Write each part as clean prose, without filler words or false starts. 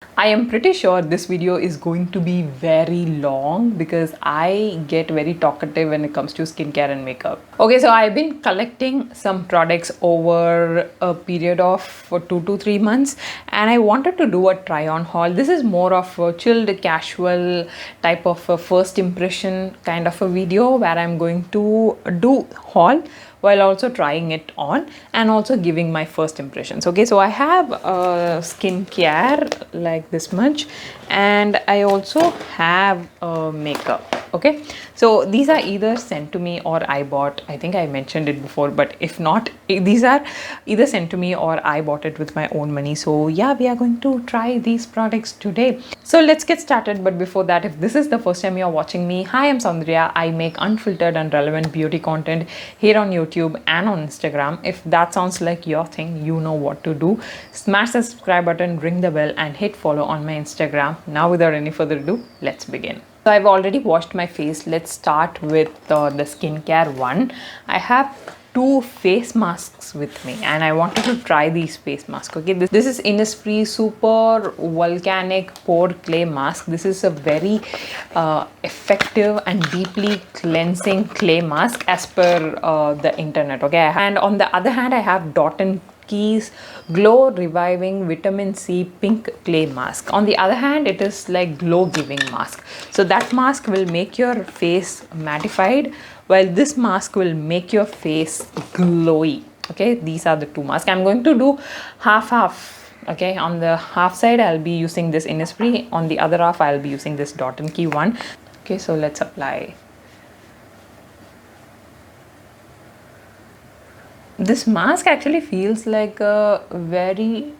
I am pretty sure this video is going to be very long because I get very talkative when it comes to skincare and makeup. Okay, so I've been collecting some products over a period of 2 to 3 months, and I wanted to do a try on haul. This is more of a chilled casual type of a first impression kind of a video where I'm going to do haul while also trying it on and also giving my first impressions. Okay, so I have skincare like this much, and I also have makeup. Okay, so these are either sent to me or I bought. I think I mentioned it before, but if not, these are either sent to me or I bought it with my own money. So yeah, we are going to try these products today. So let's get started. But before that, if this is the first time you're watching me, hi, I'm Soundria. I make unfiltered and relevant beauty content here on YouTube and on Instagram. If that sounds like your thing, you know what to do. Smash the subscribe button, ring the bell, and hit follow on my Instagram. Now without any further ado, let's begin. So I've already washed my face. Let's start with the skincare one. I have two face masks with me and I wanted to try these face masks. Okay, this is Innisfree Super Volcanic Pore Clay Mask. This is a very effective and deeply cleansing clay mask as per the internet. Okay, and on the other hand, I have Dot & Key's Glow Reviving Vitamin C Pink Clay Mask. On the other hand, it is like glow giving mask. So that mask will make your face mattified, while this mask will make your face glowy. Okay, these are the two masks. I'm going to do half. Okay, on the half side I'll be using this Innisfree, on the other half I'll be using this Dot & Key one. Okay, so let's apply. This mask actually feels like a very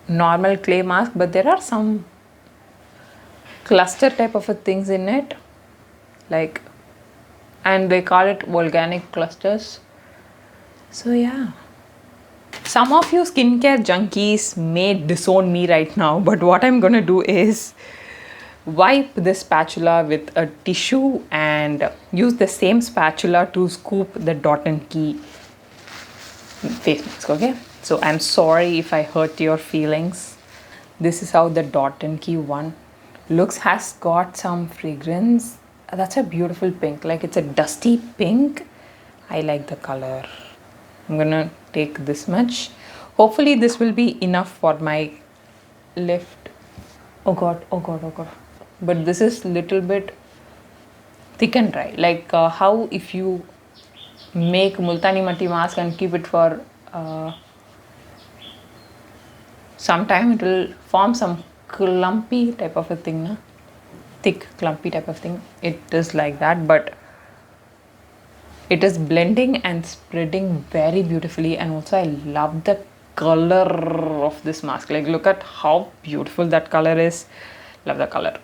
normal clay mask, but there are some cluster type of things in it, like, and they call it volcanic clusters. So yeah, some of you skincare junkies may disown me right now, but what I'm gonna do is wipe this spatula with a tissue and use the same spatula to scoop the Dot & Key face mask. Okay, so I'm sorry if I hurt your feelings. This is how the Dot & Key one looks. Has got some fragrance. That's a beautiful pink, like it's a dusty pink. I like the color. I'm gonna take this much. Hopefully this will be enough for my lift. Oh god, oh god, oh god. But this is little bit thick and dry, like how if you make multani matti mask and keep it for some time, it will form some clumpy type of a thing, na? Thick clumpy type of thing. It is like that, but it is blending and spreading very beautifully. And also I love the color of this mask. Like, look at how beautiful that color is. Love the color.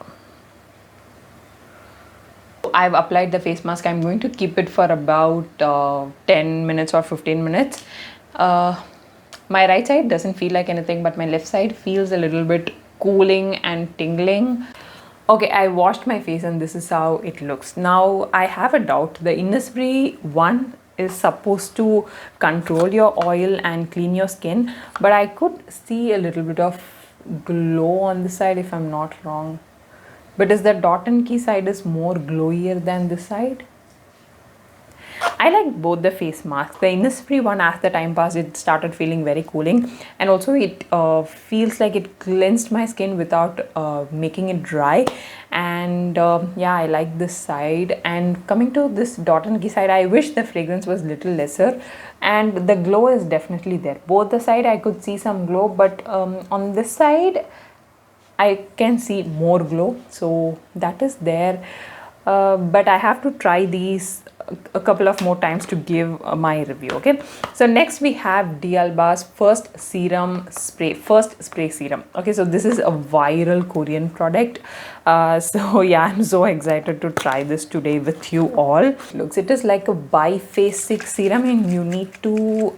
I've applied the face mask. I'm going to keep it for about 10 minutes or 15 minutes. My right side doesn't feel like anything, but my left side feels a little bit cooling and tingling. Okay, I washed my face and this is how it looks. Now I have a doubt. The Innisfree one is supposed to control your oil and clean your skin, but I could see a little bit of glow on the side if I'm not wrong. But is the Dot & Key side is more glowier than this side? I like both the face masks. The Innisfree one, as the time passed, it started feeling very cooling, and also it feels like it cleansed my skin without making it dry. And yeah, I like this side. And coming to this Dot & Key side, I wish the fragrance was little lesser, and the glow is definitely there. Both the side I could see some glow, but on this side I can see more glow, so that is there. But I have to try these a couple of more times to give my review. Okay, so next we have D'Alba's first spray serum. Okay, so this is a viral Korean product. So yeah, I'm so excited to try this today with you all. Looks, it is like a biphasic serum, and you need to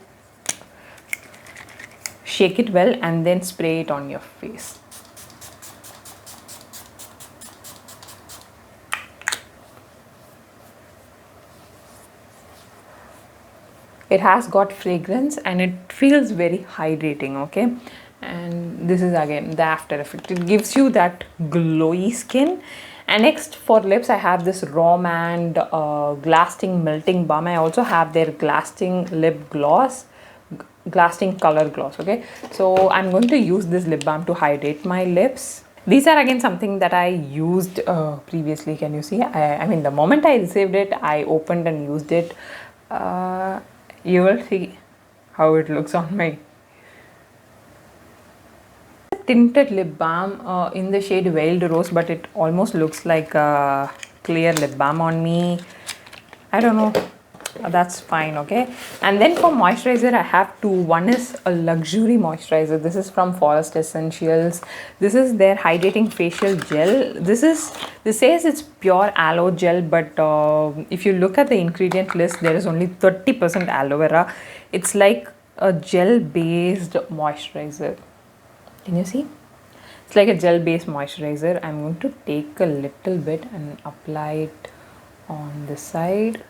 shake it well and then spray it on your face. It has got fragrance and it feels very hydrating. Okay, and this is again the after effect. It gives you that glowy skin. And next for lips, I have this Romand Glasting Melting Balm. I also have their Glasting Lip Gloss, Glasting Color Gloss. Okay, so I'm going to use this lip balm to hydrate my lips. These are again something that I used previously. Can you see? I mean, the moment I received it, I opened and used it. You will see how it looks on my tinted lip balm in the shade Veiled Rose, but it almost looks like a clear lip balm on me. I don't know. That's fine. Okay, and then for moisturizer, I have two. One is a luxury moisturizer. This is from Forest Essentials. This is their hydrating facial gel. This says it's pure aloe gel, but if you look at the ingredient list, there is only 30% aloe vera. It's like a gel based moisturizer. Can you see? It's like a gel based moisturizer. I'm going to take a little bit and apply it on the side.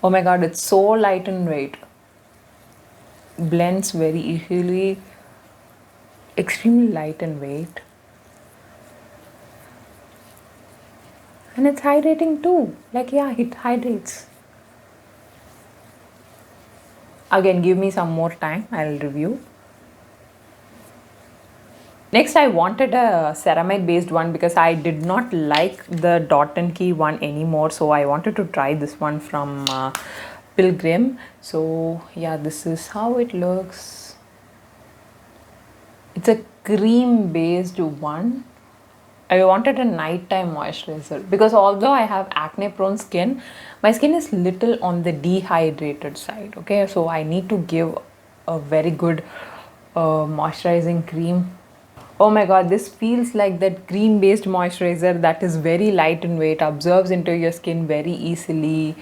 Oh my god, it's so light in weight. Blends very easily. Extremely light in weight. And it's hydrating too. Like, yeah, it hydrates. Again, give me some more time. I'll review. Next, I wanted a ceramide based one because I did not like the dot and key one anymore. So I wanted to try this one from Pilgrim. So yeah, this is how it looks. It's a cream based one. I wanted a nighttime moisturizer because although I have acne prone skin, my skin is little on the dehydrated side. Okay, so I need to give a very good moisturizing cream. Oh my god, this feels like that cream based moisturizer that is very light in weight, absorbs into your skin very easily.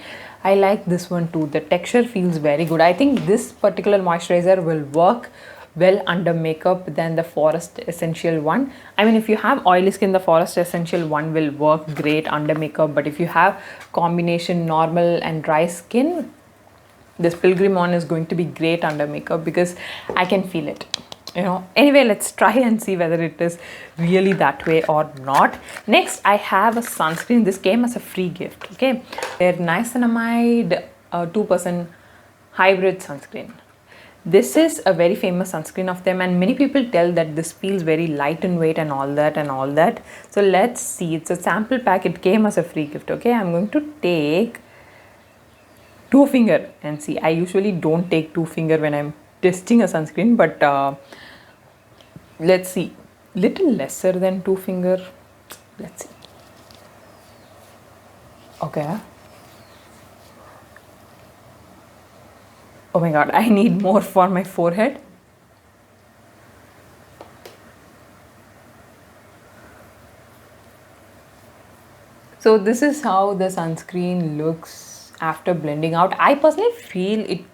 I like this one too. The texture feels very good. I think this particular moisturizer will work well under makeup than the Forest Essential one. I mean, if you have oily skin, the Forest Essential one will work great under makeup, but if you have combination normal and dry skin, this Pilgrim one is going to be great under makeup because I can feel it. You know, anyway, let's try and see whether it is really that way or not. Next, I have a sunscreen. This came as a free gift. Okay, their niacinamide 2% hybrid sunscreen. This is a very famous sunscreen of them, and many people tell that this feels very light in weight and all that. So let's see. It's a sample pack. It came as a free gift. Okay, I'm going to take 2 finger and see. I usually don't take 2 finger when I'm testing a sunscreen, but let's see. Little lesser than 2 finger. Let's see. Okay. Oh my god, I need more for my forehead. So this is how the sunscreen looks after blending out. I personally feel it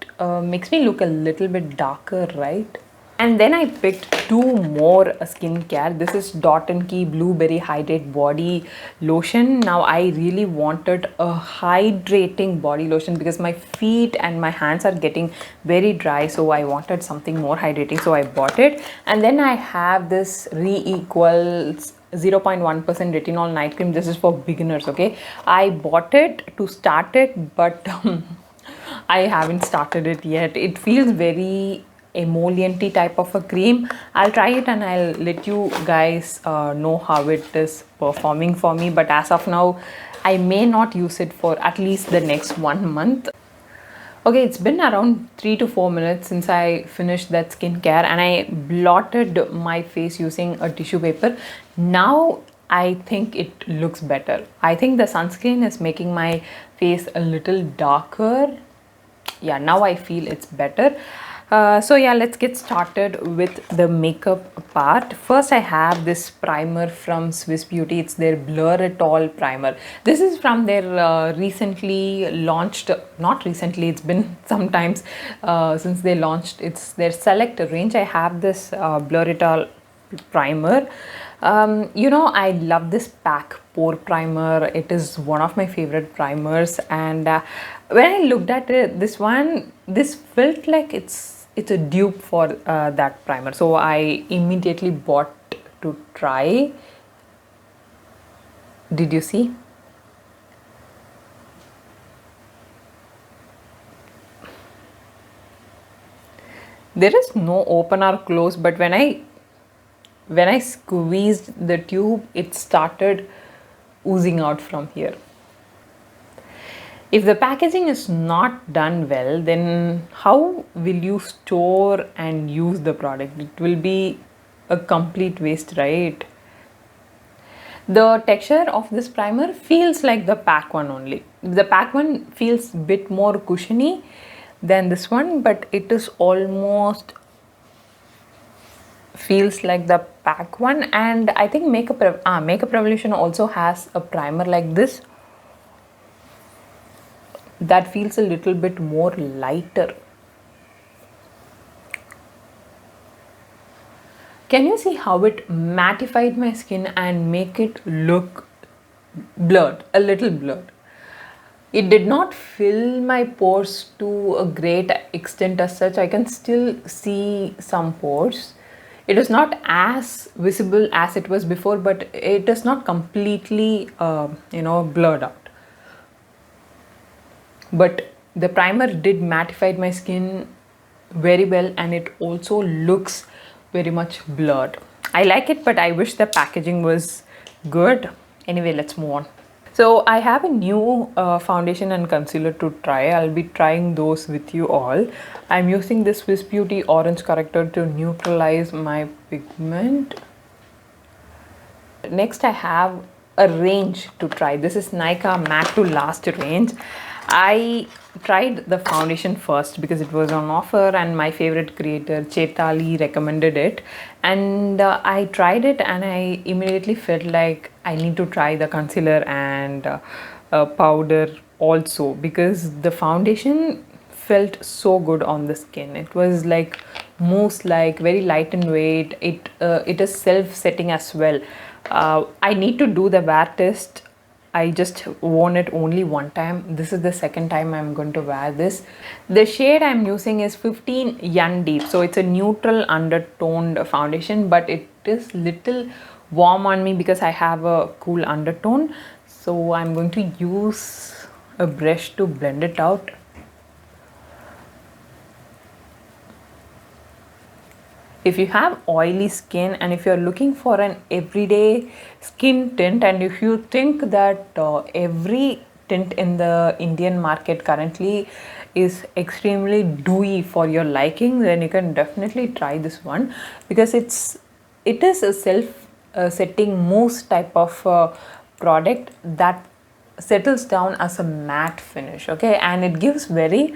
makes me look a little bit darker, right? And then I picked 2 more skincare. This is Dot and Key Blueberry Hydrate Body Lotion. Now I really wanted a hydrating body lotion because my feet and my hands are getting very dry. So I wanted something more hydrating. So I bought it. And then I have this Re-Equals 0.1% retinol night cream. This is for beginners. Okay, I bought it to start it, but I haven't started it yet. It feels very emollient type of a cream. I'll try it and I'll let you guys know how it is performing for me, but as of now I may not use it for at least the next 1 month. Okay, it's been around 3 to 4 minutes since I finished that skincare, and I blotted my face using a tissue paper. Now I think it looks better. I think the sunscreen is making my face a little darker. Yeah, now I feel it's better. So yeah, let's get started with the makeup part. First, I have this primer from Swiss Beauty. It's their Blur It All primer. This is from their recently launched, not recently, it's been some times since they launched. It's their select range. I have this Blur It All primer. You know, I love this pack pore primer. It is one of my favorite primers, and when I looked at it, this felt like it's it's a dupe for that primer, so I immediately bought to try. Did you see? There is no open or close, but when I squeezed the tube, it started oozing out from here. If the packaging is not done well, then how will you store and use the product? It will be a complete waste, right? The texture of this primer feels like the pack one only. The pack one feels a bit more cushiony than this one, but it is almost feels like the pack one. And I think Makeup Revolution also has a primer like this that feels a little bit more lighter. Can you see how it mattified my skin and make it look blurred, a little blurred? It did not fill my pores to a great extent as such. I can still see some pores. It is not as visible as it was before, but it is not completely, blurred out. But the primer did mattify my skin very well, and it also looks very much blurred. I like it, but I wish the packaging was good. Anyway, let's move on. So I have a new foundation and concealer to try. I'll be trying those with you all. I'm using this Swiss Beauty Orange Corrector to neutralize my pigment. Next, I have a range to try. This is Nykaa Matte to Last range. I tried the foundation first because it was on offer and my favorite creator Chetali recommended it, and I tried it and I immediately felt like I need to try the concealer and powder also, because the foundation felt so good on the skin. It was like mousse like, very light in weight. It is self-setting as well. I need to do the wear test. I just worn it only one time. This is the second time I'm going to wear this. The shade I'm using is 15 Yan Deep. So it's a neutral undertoned foundation, but it is little warm on me because I have a cool undertone. So I'm going to use a brush to blend it out. If you have oily skin and if you're looking for an everyday skin tint, and if you think that every tint in the Indian market currently is extremely dewy for your liking, then you can definitely try this one, because it is a self setting mousse type of product that settles down as a matte finish, okay, and it gives very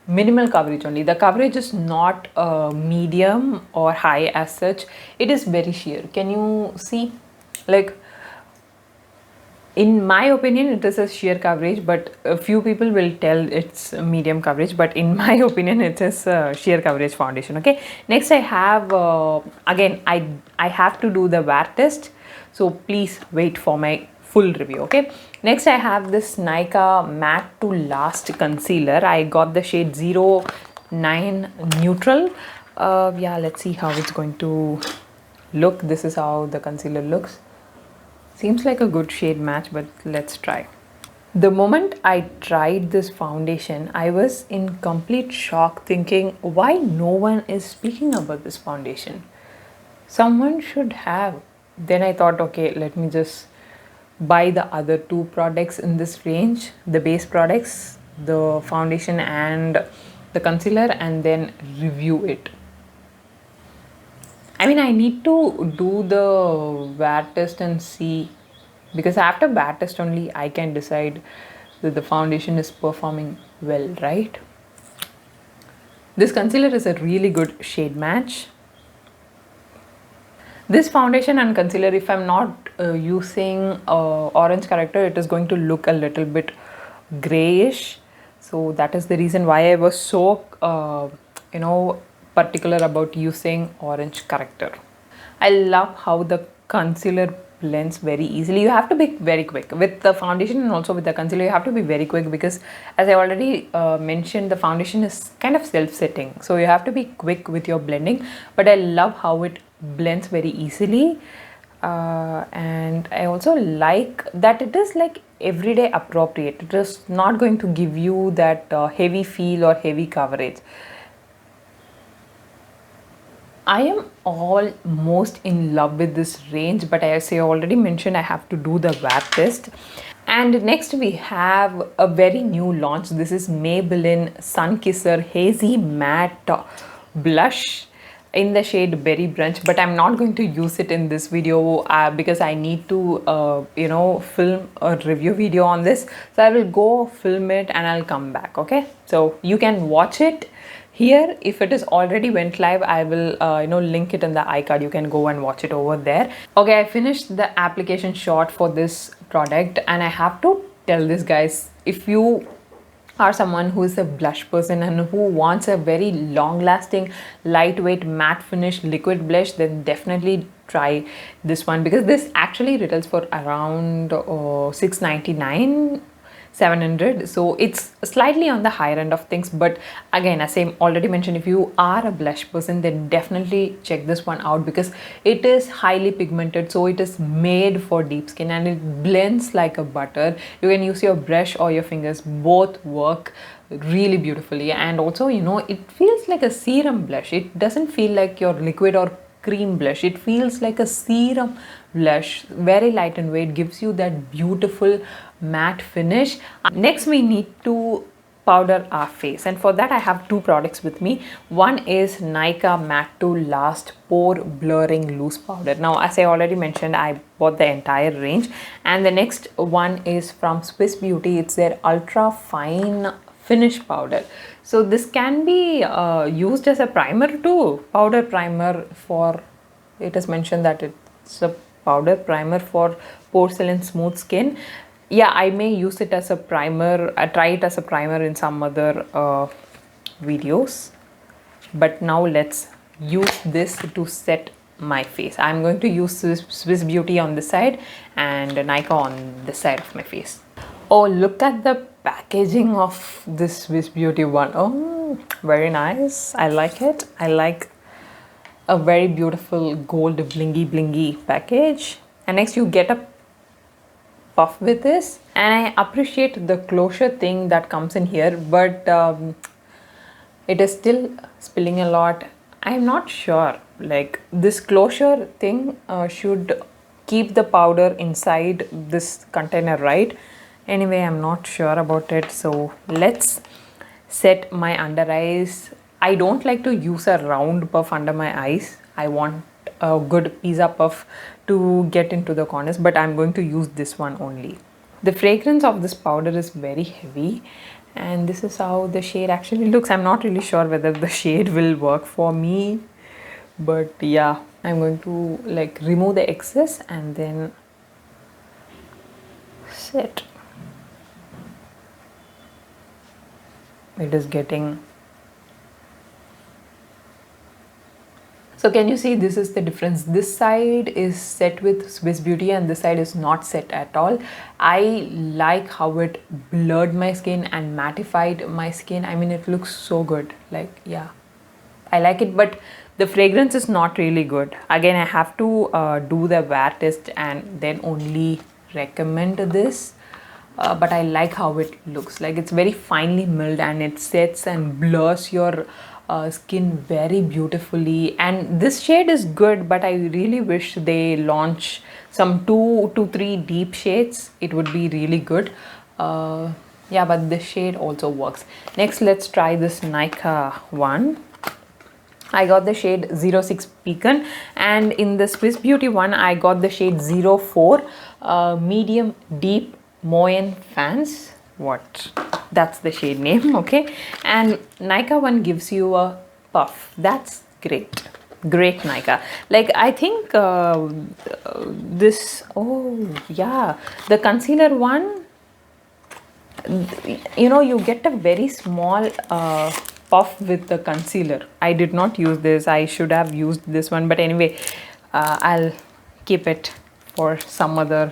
minimal coverage only. The coverage is not medium or high as such. It is very sheer. Can you see? Like, in my opinion, it is a sheer coverage, but a few people will tell it's medium coverage, but in my opinion, it is a sheer coverage foundation, okay. Next, I have again I have to do the wear test, so please wait for my full review, okay. Next, I have this Nykaa Matte to Last concealer. I got the shade 09 Neutral. Yeah, let's see how it's going to look. This is how the concealer looks. Seems like a good shade match, but let's try. The moment I tried this foundation, I was in complete shock, thinking why no one is speaking about this foundation. Someone should have. Then I thought, okay, let me just buy the other two products in this range, the base products, the foundation and the concealer, and then review it. I mean, I need to do the wear test and see, because after wear test only I can decide that the foundation is performing well, right? This concealer is a really good shade match. This foundation and concealer, if I'm not using orange corrector, it is going to look a little bit grayish. So that is the reason why I was so particular about using orange corrector. I love how the concealer blends very easily. You have to be very quick with the foundation and also with the concealer. You have to be very quick because, as I already mentioned, the foundation is kind of self-setting, so you have to be quick with your blending. But I love how it blends very easily, and I also like that it is like everyday appropriate. It is not going to give you that heavy feel or heavy coverage. I am almost in love with this range, but as I already mentioned, I have to do the wear test. And next we have a very new launch. This is Maybelline Sunkisser Hazy Matte Blush in the shade Berry Brunch, but I'm not going to use it in this video because I need to film a review video on this. So I will go film it and I'll come back. Okay, so you can watch it here. If it is already went live, I will link it in the iCard. You can go and watch it over there. Okay, I finished the application shot for this product, and I have to tell this, guys, if you are someone who is a blush person and who wants a very long lasting lightweight matte finish liquid blush, then definitely try this one, because this actually retails for around $699 $700, so it's slightly on the higher end of things. But again, as I already mentioned, if you are a blush person, then definitely check this one out, because it is highly pigmented, so it is made for deep skin and it blends like a butter. You can use your brush or your fingers, both work really beautifully. And also, it feels like a serum blush. It doesn't feel like your liquid or cream blush. It feels like a serum blush, very light in weight, gives you that beautiful matte finish. Next, we need to powder our face, and for that I have two products with me. One is Nykaa Matte to Last Pore Blurring Loose Powder. Now, as I already mentioned, I bought the entire range. And the next one is from Swiss Beauty. It's their Ultra Fine Finish Powder. So this can be used as a primer too. Powder primer for, it is mentioned that it's a powder primer for porcelain smooth skin. Yeah, I may use it as a primer. I try it as a primer in some other videos. But now let's use this to set my face. I'm going to use Swiss Beauty on this side and Nykaa on this side of my face. Oh, look at the packaging of this Swiss Beauty one. Oh, very nice. I like it. I like a very beautiful gold blingy package. And next you get a puff with this, and I appreciate the closure thing that comes in here, but it is still spilling a lot. I'm not sure, like this closure thing should keep the powder inside this container, right? Anyway, I'm not sure about it. So let's set my under eyes. I don't like to use a round puff under my eyes. I want a good pizza puff to get into the corners, but I'm going to use this one only. The fragrance of this powder is very heavy, and this is how the shade actually looks. I'm not really sure whether the shade will work for me, but yeah, I'm going to like remove the excess and then set. It is getting. So can you see, this is the difference. This side is set with Swiss Beauty and this side is not set at all. I like how it blurred my skin and mattified my skin. I mean, it looks so good. Like, yeah, I like it, but the fragrance is not really good. Again, I have to do the wear test and then only recommend this. But I like how it looks. Like, it's very finely milled and it sets and blurs your skin very beautifully. And this shade is good, but I really wish they launch some 2 to 3 deep shades. It would be really good. Yeah, but this shade also works. Next, let's try this Nykaa one. I got the shade 06 Pecan, and in the Swiss Beauty one I got the shade 04 Medium Deep Moyen Fans. What? That's the shade name, okay? And Nykaa one gives you a puff. That's great. Great Nykaa. Like, I think this, oh yeah, the concealer one, you know, you get a very small puff with the concealer. I did not use this. I should have used this one, but anyway, I'll keep it for some other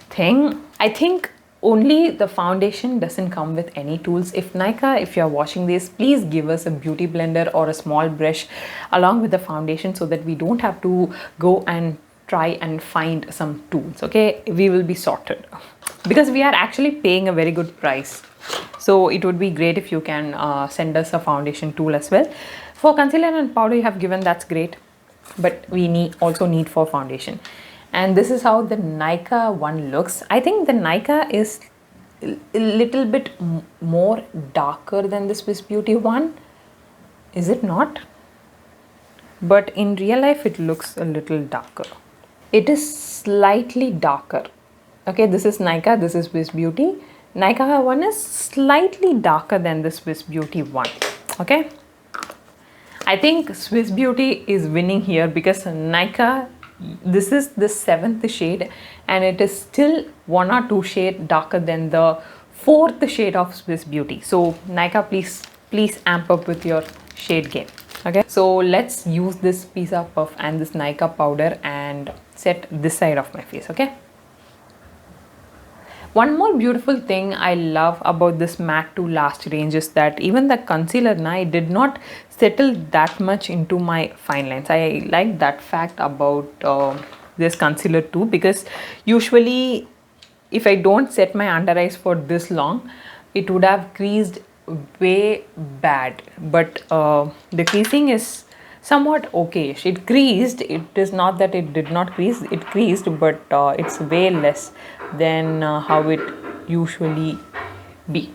thing. I think only the foundation doesn't come with any tools. If Nykaa, if you're watching this, please give us a beauty blender or a small brush along with the foundation so that we don't have to go and try and find some tools. Okay, we will be sorted because we are actually paying a very good price. So it would be great if you can send us a foundation tool as well. For concealer and powder you have given, that's great, but we also need for foundation. And this is how the Nykaa one looks. I think the Nykaa is a little bit more darker than the Swiss Beauty one. Is it not? But in real life it looks a little darker. It is slightly darker. Okay, this is Nykaa, this is Swiss Beauty. Nykaa one is slightly darker than the Swiss Beauty one. Okay, I think Swiss Beauty is winning here because Nykaa, this is the 7th shade and it is still 1 or 2 shades darker than the 4th shade of Swiss Beauty. So Nykaa, please amp up with your shade game. Okay, so let's use this piece of puff and this Nykaa powder and set this side of my face. Okay, one more beautiful thing I love about this matte to last range is that even the concealer now did not settle that much into my fine lines. I like that fact about this concealer too, because usually if I don't set my under eyes for this long, it would have creased way bad. But the creasing is somewhat okay. It creased. It is not that it did not crease. It creased, but it's way less than how it usually be.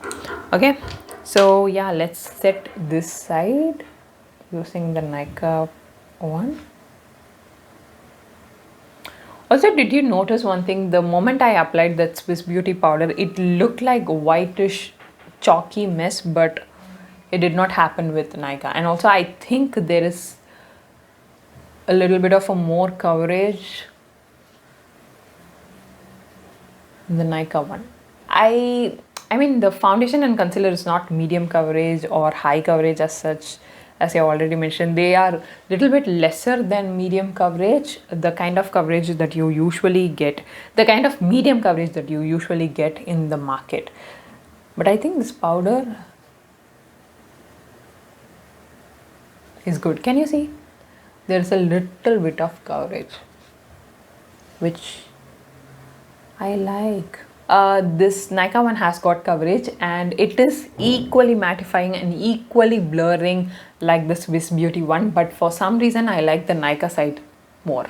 Okay, so yeah, let's set this side using the Nykaa one. Also, did you notice one thing? The moment I applied that Swiss Beauty powder, it looked like whitish chalky mess, but it did not happen with Nykaa. And also I think there is a little bit of a more coverage in the Nykaa one. I mean the foundation and concealer is not medium coverage or high coverage as such. As I already mentioned, they are little bit lesser than medium coverage, the kind of coverage that you usually get, the kind of medium coverage that you usually get in the market. But I think this powder is good. Can you see? There's a little bit of coverage, which I like. This Nykaa one has got coverage and it is equally mattifying and equally blurring like the Swiss Beauty one, but for some reason I like the Nykaa side more.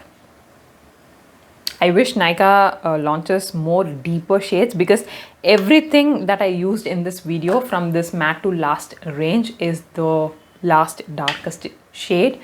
I wish Nykaa launches more deeper shades, because everything that I used in this video from this matte to last range is the last darkest shade.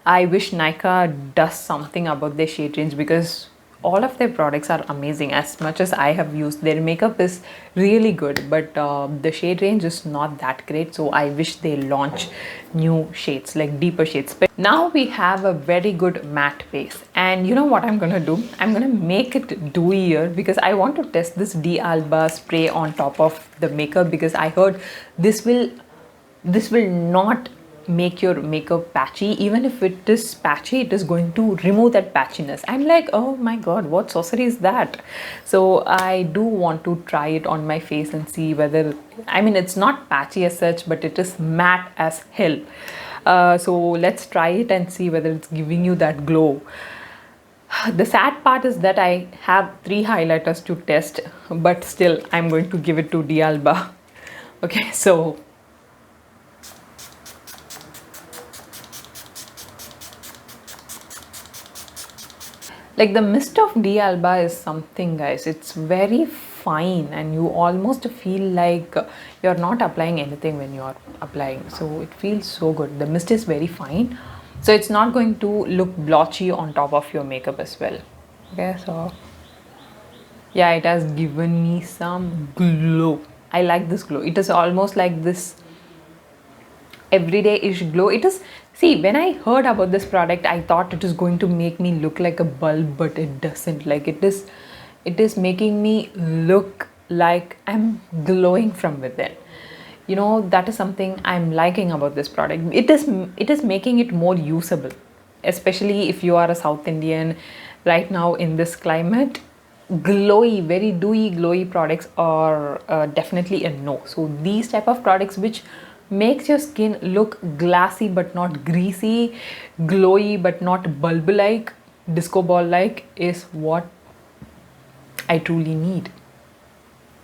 I wish Nykaa does something about their shade range, because all of their products are amazing. As much as I have used, their makeup is really good, but the shade range is not that great. So I wish they launch new shades, like deeper shades. But now we have a very good matte base, and you know what I'm gonna do? I'm gonna make it dewier because I want to test this D'Alba spray on top of the makeup, because I heard this will not make your makeup patchy. Even if it is patchy, it is going to remove that patchiness. I'm like, oh my god, what sorcery is that? So I do want to try it on my face and see whether, I mean, it's not patchy as such, but it is matte as hell. So let's try it and see whether it's giving you that glow. The sad part is that I have 3 highlighters to test, but still I'm going to give it to D'Alba. Okay, so like the mist of D'Alba is something, guys. It's very fine and you almost feel like you're not applying anything when you're applying. So it feels so good. The mist is very fine, so it's not going to look blotchy on top of your makeup as well. Okay, so yeah, it has given me some glow. I like this glow. It is almost like this everyday-ish glow. It is, see, when I heard about this product, I thought it is going to make me look like a bulb, but it doesn't. Like it is making me look like I'm glowing from within. You know, that is something I'm liking about this product. It is making it more usable. especially if you are a South Indian right now in this climate. Glowy, very dewy, glowy products are definitely a no. So these type of products which makes your skin look glassy but not greasy, glowy but not bulb-like, disco ball-like is what I truly need.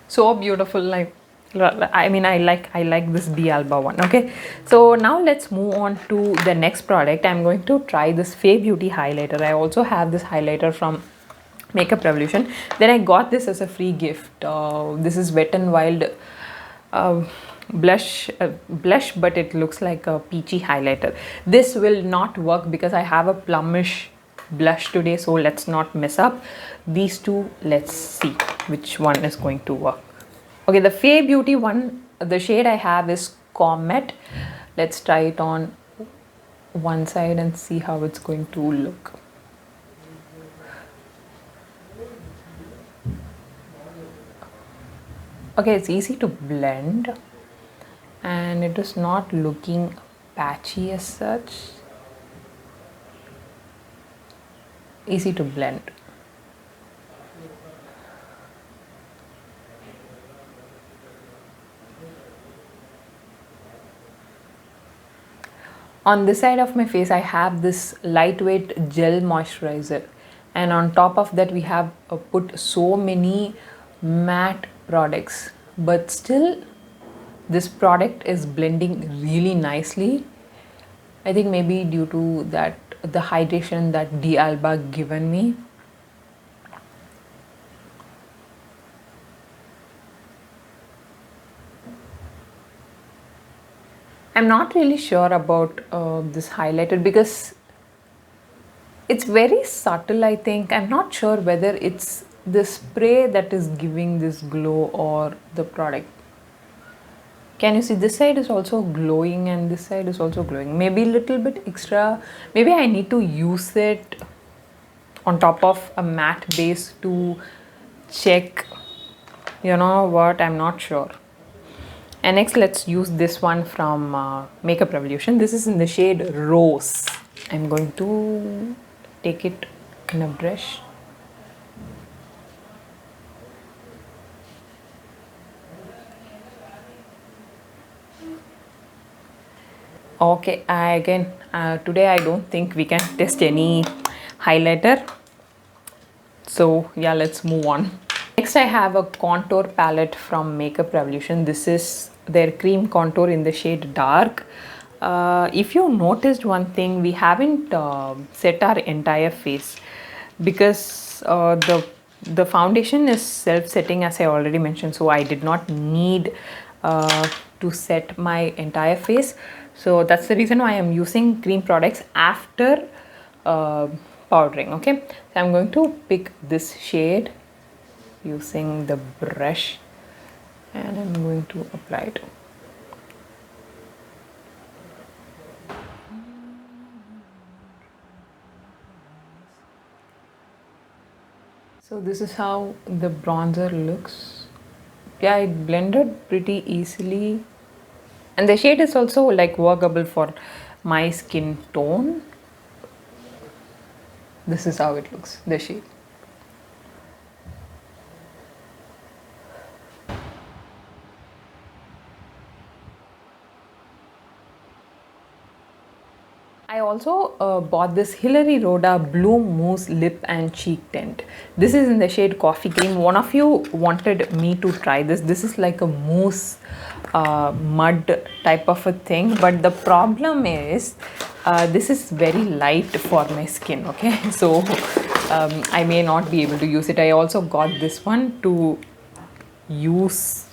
So beautiful, like I mean, I like this D'Alba one. Okay, so now let's move on to the next product. I'm going to try this Fay Beauty highlighter. I also have this highlighter from Makeup Revolution. Then I got this as a free gift. This is Wet n Wild blush, but it looks like a peachy highlighter. This will not work because I have a plumish blush today, so let's not mess up these two. Let's see which one is going to work. Okay, the Fay Beauty one, the shade I have is Comet. Let's try it on one side and see how it's going to look. Okay, it's easy to blend and it is not looking patchy as such. Easy to blend. On this side of my face, I have this lightweight gel moisturizer, and on top of that we have put so many matte products, but still this product is blending really nicely. I think maybe due to that the hydration that D'Alba given me. I'm not really sure about this highlighter because it's very subtle. I think I'm not sure whether it's the spray that is giving this glow or the product. Can you see this side is also glowing and this side is also glowing? Maybe a little bit extra. Maybe I need to use it on top of a matte base to check, you know what, I'm not sure. And next let's use this one from Makeup Revolution. This is in the shade Rose. I'm going to take it in a brush. Okay, today I don't think we can test any highlighter. So yeah, let's move on. Next I have a contour palette from Makeup Revolution. This is their cream contour in the shade Dark. If you noticed one thing, we haven't set our entire face because the foundation is self-setting, as I already mentioned, so I did not need to set my entire face. So that's the reason why I'm using cream products after powdering. Okay, so I'm going to pick this shade using the brush and I'm going to apply it. So this is how the bronzer looks. Yeah, it blended pretty easily. And the shade is also like workable for my skin tone. This is how it looks, the shade. I also bought this Hilary Rhoda Blue Mousse Lip and Cheek Tint. This is in the shade Coffee Cream. One of you wanted me to try this. This is like a mousse mud type of a thing, but the problem is this is very light for my skin. Okay, so I may not be able to use it. I also got this one to use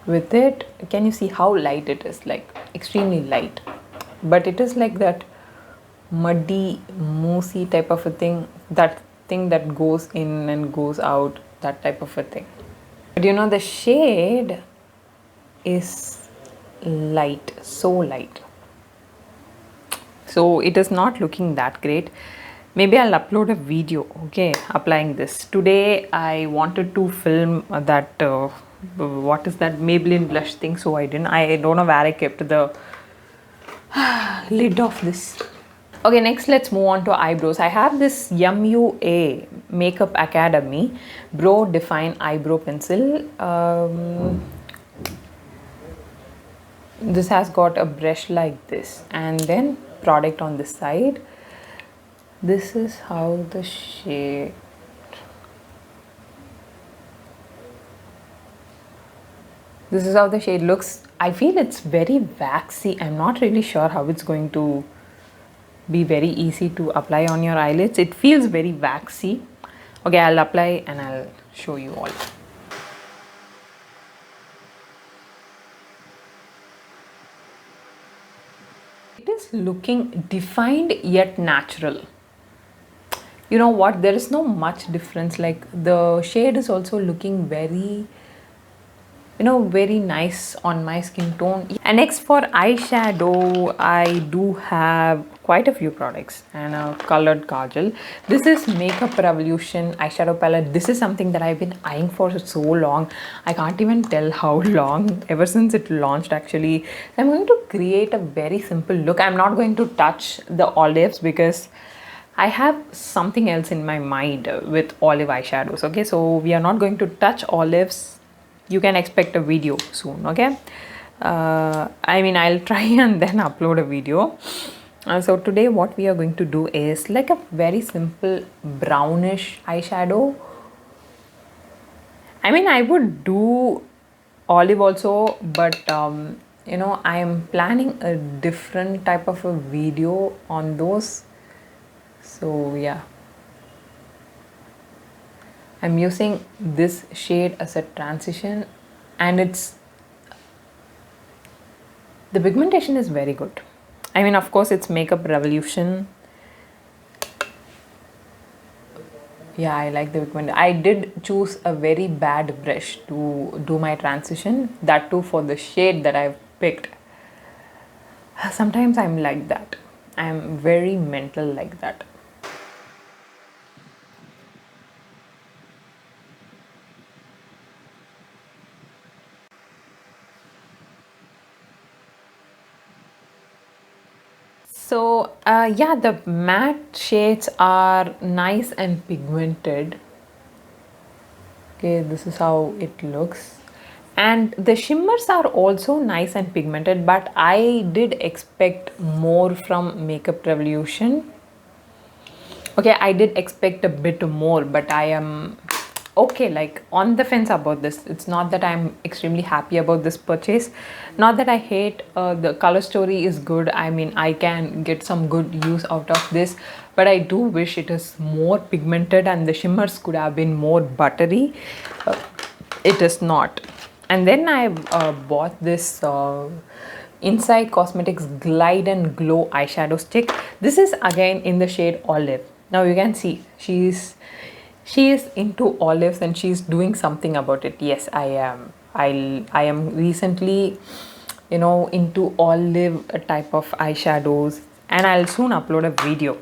with it. Can you see how light it is? Like extremely light. But it is like that muddy, moussey type of a thing, that thing that goes in and goes out, that type of a thing. But you know, the shade is light, so light. So it is not looking that great. Maybe I'll upload a video, okay, applying this. Today I wanted to film that, what is that Maybelline blush thing, so I didn't. I don't know where I kept the lid of this. Okay, next let's move on to eyebrows. I have this MUA Makeup Academy Brow Define Eyebrow Pencil. This has got a brush like this and then product on this side. This is how the shade. This is how the shade looks. I feel it's very waxy. I'm not really sure how it's going to be very easy to apply on your eyelids. It feels very waxy. Okay, I'll apply and I'll show you all. It is looking defined yet natural. You know what, there is no much difference. Like the shade is also looking very, very nice on my skin tone. And next for eyeshadow, I do have quite a few products and a colored kajal. This is Makeup Revolution eyeshadow palette. This is something that I've been eyeing for so long. I can't even tell how long, ever since it launched actually. I'm going to create a very simple look. I'm not going to touch the olives because I have something else in my mind with olive eyeshadows. Okay, so we are not going to touch olives. You can expect a video soon. Okay, I mean, I'll try and then upload a video. So today what we are going to do is like a very simple brownish eyeshadow. I mean, I would do olive also, but I am planning a different type of a video on those. So yeah, I'm using this shade as a transition, and the pigmentation is very good. I mean, of course, it's Makeup Revolution. Yeah, I like the pigment. I did choose a very bad brush to do my transition, that too for the shade that I've picked. Sometimes I'm like that. I'm very mental like that. So yeah, the matte shades are nice and pigmented. Okay, this is how it looks. And the shimmers are also nice and pigmented, but I did expect more from Makeup Revolution. Okay, I did expect a bit more, but I am okay, like on the fence about this. It's not that I'm extremely happy about this purchase, not that I hate. The color story is good. I mean, I can get some good use out of this, but I do wish it is more pigmented and the shimmers could have been more buttery. It is not. And then I bought this Inside Cosmetics Glide and Glow eyeshadow stick. This is again in the shade Olive. Now you can see she is into olives and she's doing something about it. Yes, I am. I am recently, into olive type of eyeshadows, and I'll soon upload a video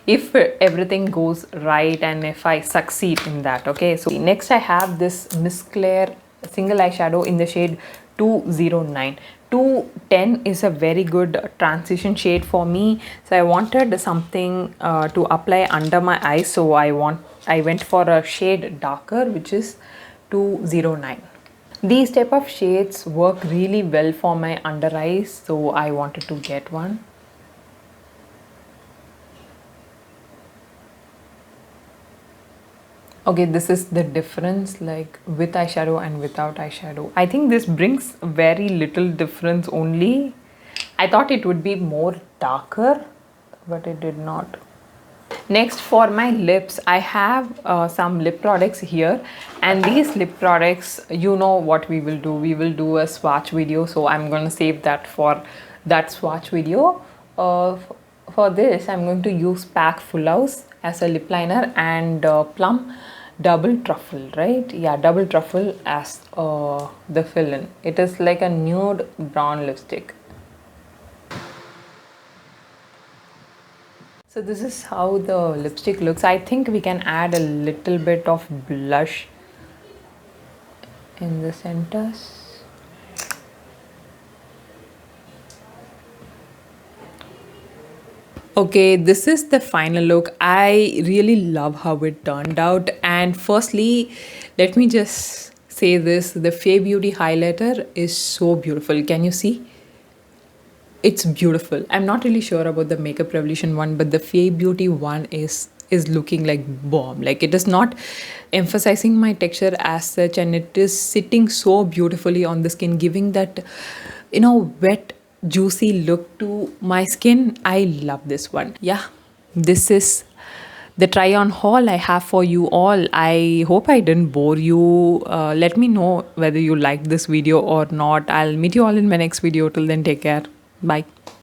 if everything goes right and if I succeed in that. Okay, so next I have this Miss Claire single eyeshadow in the shade 209. 210 is a very good transition shade for me, so I wanted something to apply under my eyes, so I went for a shade darker, which is 209. These type of shades work really well for my under eyes, so I wanted to get one. Okay, this is the difference, like with eyeshadow and without eyeshadow. I think this brings very little difference only. I thought it would be more darker, but it did not. Next, for my lips, I have some lip products here, and these lip products, you know what we will do. We will do a swatch video, so I'm going to save that for that swatch video. For this, I'm going to use Pack Full House as a lip liner and Plum Double Truffle, right? Yeah, Double Truffle as the fill-in. It is like a nude brown lipstick. So this is how the lipstick looks. I think we can add a little bit of blush in the centers. Okay, this is the final look. I really love how it turned out. And firstly, let me just say this, the Fay Beauty highlighter is so beautiful. Can you see? It's beautiful. I'm not really sure about the Makeup Revolution one, but the Fay Beauty one is looking like bomb. Like it is not emphasizing my texture as such, and it is sitting so beautifully on the skin, giving that wet juicy look to my skin. I love this one. Yeah, this is the try on haul I have for you all. I hope I didn't bore you. Let me know whether you liked this video or not. I'll meet you all in my next video. Till then, take care. Bye.